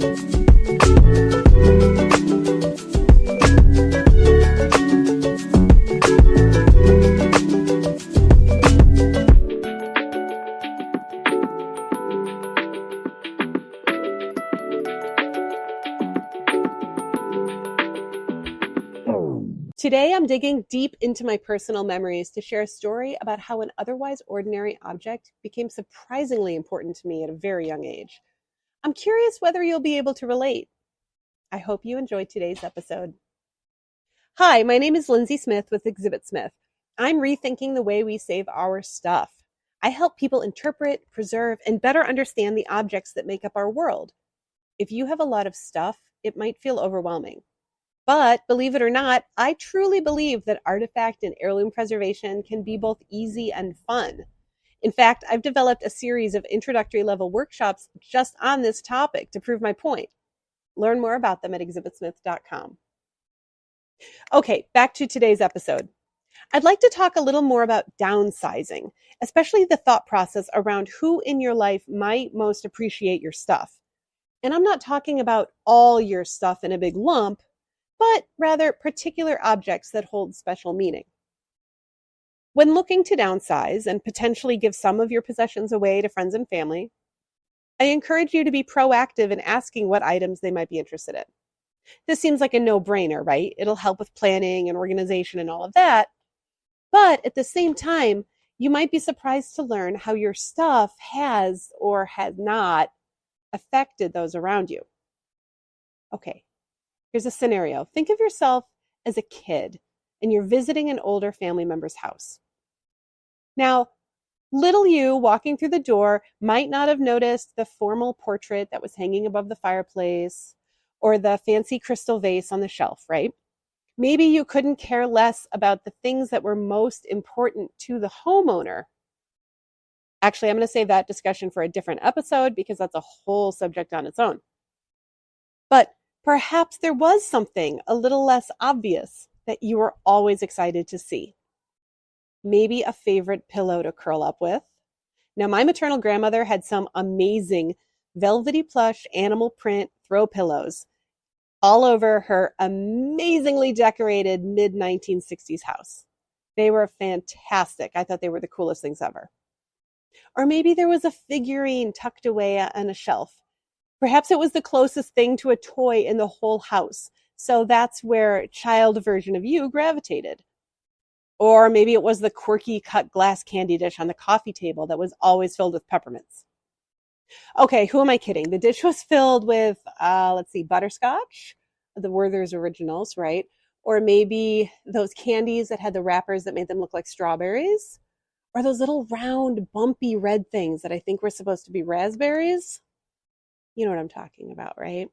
Today, I'm digging deep into my personal memories to share a story about how an otherwise ordinary object became surprisingly important to me at a very young age. I'm curious whether you'll be able to relate. I hope you enjoyed today's episode. Hi, my name is Lindsay Smith with Exhibit Smith. I'm rethinking the way we save our stuff. I help people interpret, preserve, and better understand the objects that make up our world. If you have a lot of stuff, it might feel overwhelming. But believe it or not, I truly believe that artifact and heirloom preservation can be both easy and fun. In fact, I've developed a series of introductory level workshops just on this topic to prove my point. Learn more about them at exhibitsmith.com. Okay, back to today's episode. I'd like to talk a little more about downsizing, especially the thought process around who in your life might most appreciate your stuff. And I'm not talking about all your stuff in a big lump, but rather particular objects that hold special meaning. When looking to downsize and potentially give some of your possessions away to friends and family, I encourage you to be proactive in asking what items they might be interested in. This seems like a no-brainer, right? It'll help with planning and organization and all of that. But at the same time, you might be surprised to learn how your stuff has or has not affected those around you. Okay. Here's a scenario. Think of yourself as a kid and you're visiting an older family member's house. Now, little you walking through the door might not have noticed the formal portrait that was hanging above the fireplace or the fancy crystal vase on the shelf, right? Maybe you couldn't care less about the things that were most important to the homeowner. Actually, I'm going to save that discussion for a different episode because that's a whole subject on its own. But perhaps there was something a little less obvious that you were always excited to see. Maybe a favorite pillow to curl up with. Now, my maternal grandmother had some amazing velvety plush animal print throw pillows all over her amazingly decorated mid-1960s house. They were fantastic. I thought they were the coolest things ever. Or maybe there was a figurine tucked away on a shelf. Perhaps it was the closest thing to a toy in the whole house. So that's where child version of you gravitated. Or maybe it was the quirky cut glass candy dish on the coffee table that was always filled with peppermints. Okay, who am I kidding? The dish was filled with, butterscotch, the Werther's Originals, right? Or maybe those candies that had the wrappers that made them look like strawberries. Or those little round, bumpy red things that I think were supposed to be raspberries. You know what I'm talking about, right?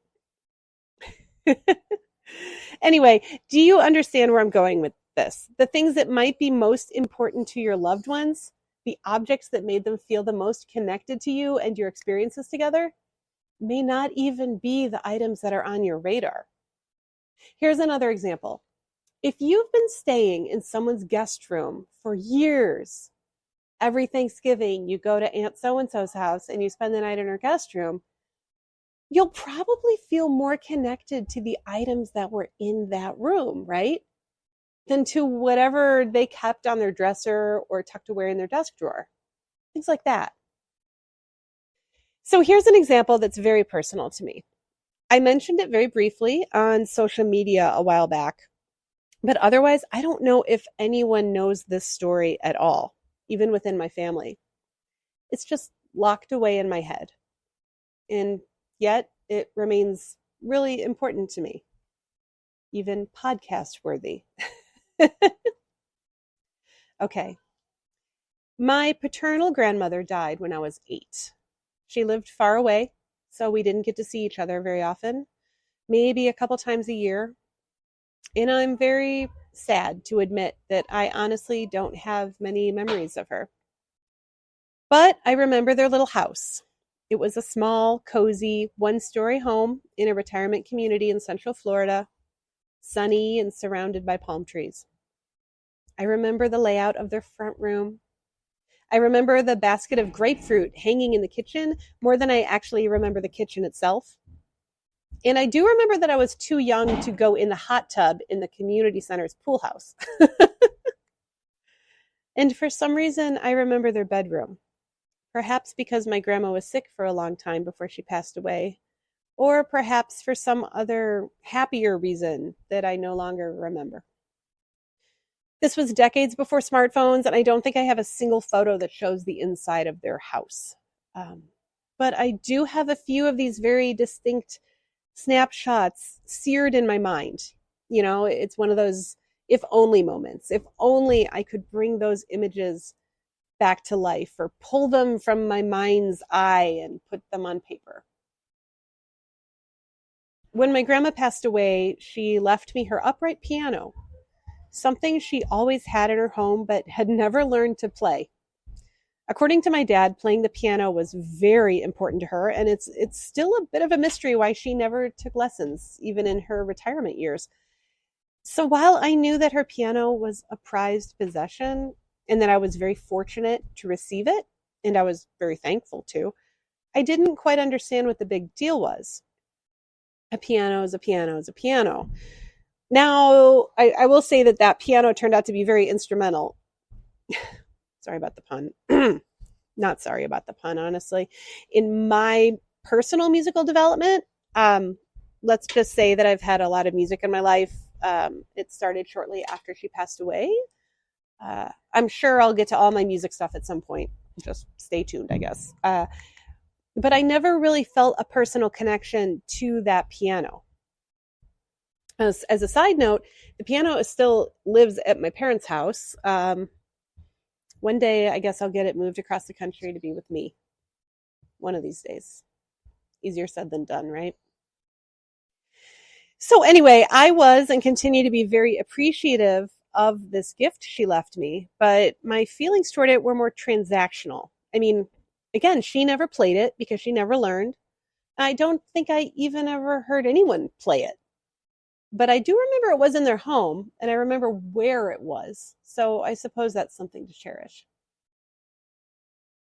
Anyway, do you understand where I'm going with this? The things that might be most important to your loved ones, the objects that made them feel the most connected to you and your experiences together, may not even be the items that are on your radar. Here's another example. If you've been staying in someone's guest room for years, every Thanksgiving you go to Aunt So-and-so's house and you spend the night in her guest room, you'll probably feel more connected to the items that were in that room, right? Than to whatever they kept on their dresser or tucked away in their desk drawer. Things like that. So here's an example that's very personal to me. I mentioned it very briefly on social media a while back, but otherwise I don't know if anyone knows this story at all, even within my family. It's just locked away in my head. And yet it remains really important to me, even podcast worthy. Okay. My paternal grandmother died when I was 8. She lived far away, so we didn't get to see each other very often, maybe a couple times a year. And I'm very sad to admit that I honestly don't have many memories of her. But I remember their little house. It was a small, cozy, one-story home in a retirement community in Central Florida, sunny and surrounded by palm trees. I remember the layout of their front room. I remember the basket of grapefruit hanging in the kitchen more than I actually remember the kitchen itself. And I do remember that I was too young to go in the hot tub in the community center's pool house. And for some reason, I remember their bedroom. Perhaps because my grandma was sick for a long time before she passed away, or perhaps for some other happier reason that I no longer remember. This was decades before smartphones, and I don't think I have a single photo that shows the inside of their house. Um, but I do have a few of these very distinct snapshots seared in my mind. You know, it's one of those if only moments. If only I could bring those images back to life or pull them from my mind's eye and put them on paper. When my grandma passed away, she left me her upright piano, something she always had in her home but had never learned to play. According to my dad, playing the piano was very important to her, and it's still a bit of a mystery why she never took lessons, even in her retirement years. So while I knew that her piano was a prized possession and that I was very fortunate to receive it, and I was very thankful too, I didn't quite understand what the big deal was. A piano is a piano is a piano. Now, I will say that that piano turned out to be very instrumental. Sorry about the pun. Not sorry about the pun, honestly. In my personal musical development, let's just say that I've had a lot of music in my life. It started shortly after she passed away. I'm sure I'll get to all my music stuff at some point. Just stay tuned, I guess. But I never really felt a personal connection to that piano. As a side note, the piano still lives at my parents' house. One day, I guess I'll get it moved across the country to be with me. One of these days. Easier said than done, right? So anyway, I was and continue to be very appreciative of this gift she left me, but my feelings toward it were more transactional. I mean, again, she never played it because she never learned. I don't think I even ever heard anyone play it. But I do remember it was in their home, and I remember where it was. So I suppose that's something to cherish.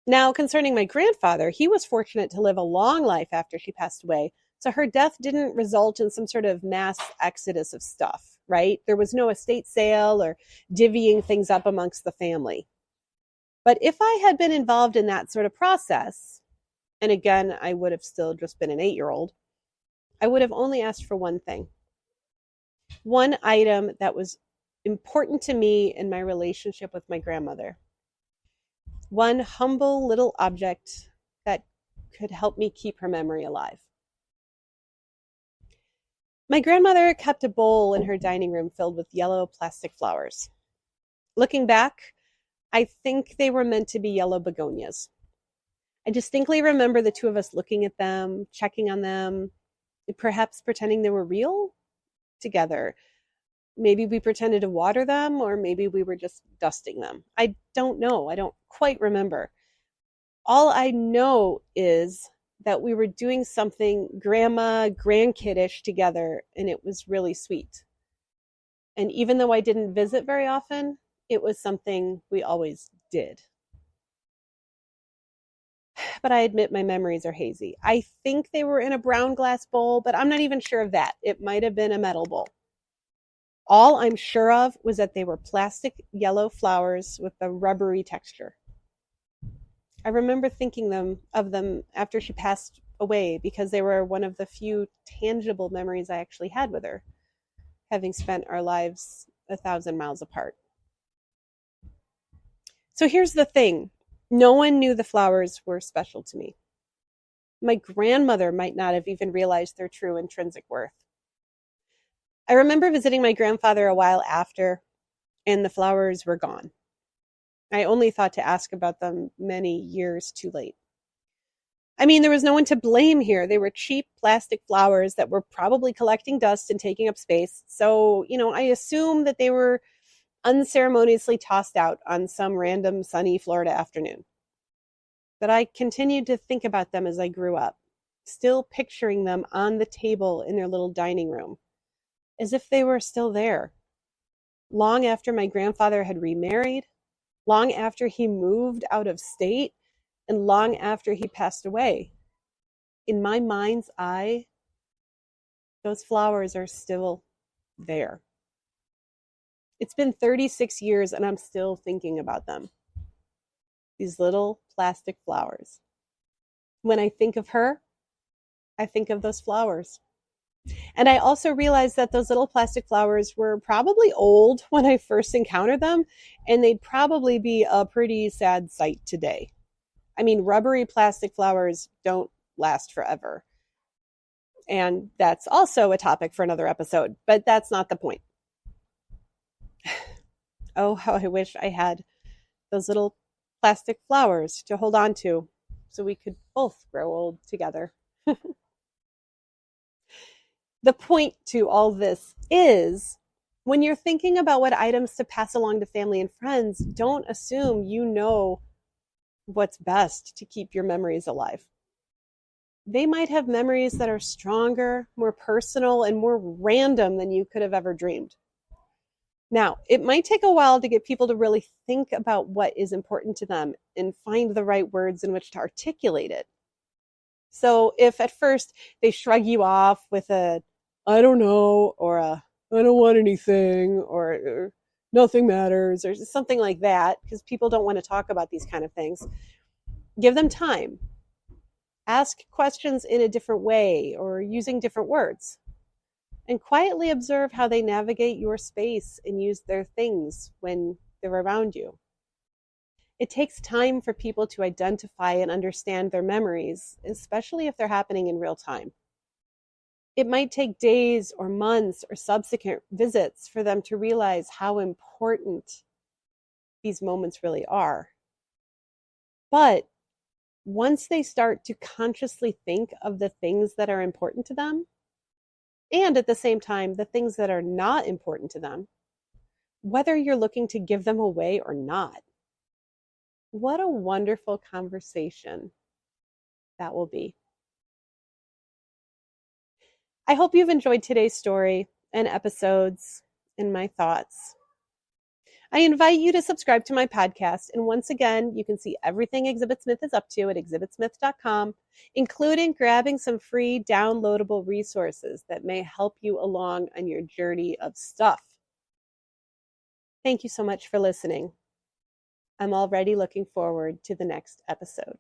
Now, concerning my grandfather, he was fortunate to live a long life after she passed away. So her death didn't result in some sort of mass exodus of stuff, right? There was no estate sale or divvying things up amongst the family. But if I had been involved in that sort of process, and again, I would have still just been an 8-year-old, I would have only asked for one thing. One item that was important to me in my relationship with my grandmother. One humble little object that could help me keep her memory alive. My grandmother kept a bowl in her dining room filled with yellow plastic flowers. Looking back, I think they were meant to be yellow begonias. I distinctly remember the two of us looking at them, checking on them, perhaps pretending they were real together. Maybe we pretended to water them, or maybe we were just dusting them. I don't know. I don't quite remember. All I know is that we were doing something grandma, grandkiddish together, and it was really sweet. And even though I didn't visit very often, it was something we always did. But I admit my memories are hazy. I think they were in a brown glass bowl, but I'm not even sure of that. It might have been a metal bowl. All I'm sure of was that they were plastic yellow flowers with a rubbery texture. I remember thinking of them after she passed away because they were one of the few tangible memories I actually had with her, having spent our lives 1,000 miles apart. So here's the thing. No one knew the flowers were special to me. My grandmother might not have even realized their true intrinsic worth. I remember visiting my grandfather a while after, and the flowers were gone. I only thought to ask about them many years too late. I mean, there was no one to blame here. They were cheap plastic flowers that were probably collecting dust and taking up space. So, I assume that they were unceremoniously tossed out on some random sunny Florida afternoon. But I continued to think about them as I grew up, still picturing them on the table in their little dining room, as if they were still there. Long after my grandfather had remarried, long after he moved out of state, and long after he passed away. In my mind's eye, those flowers are still there. It's been 36 years and I'm still thinking about them. These little plastic flowers. When I think of her, I think of those flowers. And I also realized that those little plastic flowers were probably old when I first encountered them, and they'd probably be a pretty sad sight today. I mean, rubbery plastic flowers don't last forever. And that's also a topic for another episode, but that's not the point. Oh, how I wish I had those little plastic flowers to hold on to so we could both grow old together. The point to all this is when you're thinking about what items to pass along to family and friends, don't assume you know what's best to keep your memories alive. They might have memories that are stronger, more personal, and more random than you could have ever dreamed. Now, it might take a while to get people to really think about what is important to them and find the right words in which to articulate it. So if at first they shrug you off with a, I don't know, or a, I don't want anything, or nothing matters, or something like that, because people don't want to talk about these kind of things, give them time. Ask questions in a different way or using different words. And quietly observe how they navigate your space and use their things when they're around you. It takes time for people to identify and understand their memories, especially if they're happening in real time. It might take days or months or subsequent visits for them to realize how important these moments really are. But once they start to consciously think of the things that are important to them, and at the same time, the things that are not important to them, whether you're looking to give them away or not, what a wonderful conversation that will be. I hope you've enjoyed today's story and episodes and my thoughts. I invite you to subscribe to my podcast. And once again, you can see everything Exhibit Smith is up to at exhibitsmith.com, including grabbing some free downloadable resources that may help you along on your journey of stuff. Thank you so much for listening. I'm already looking forward to the next episode.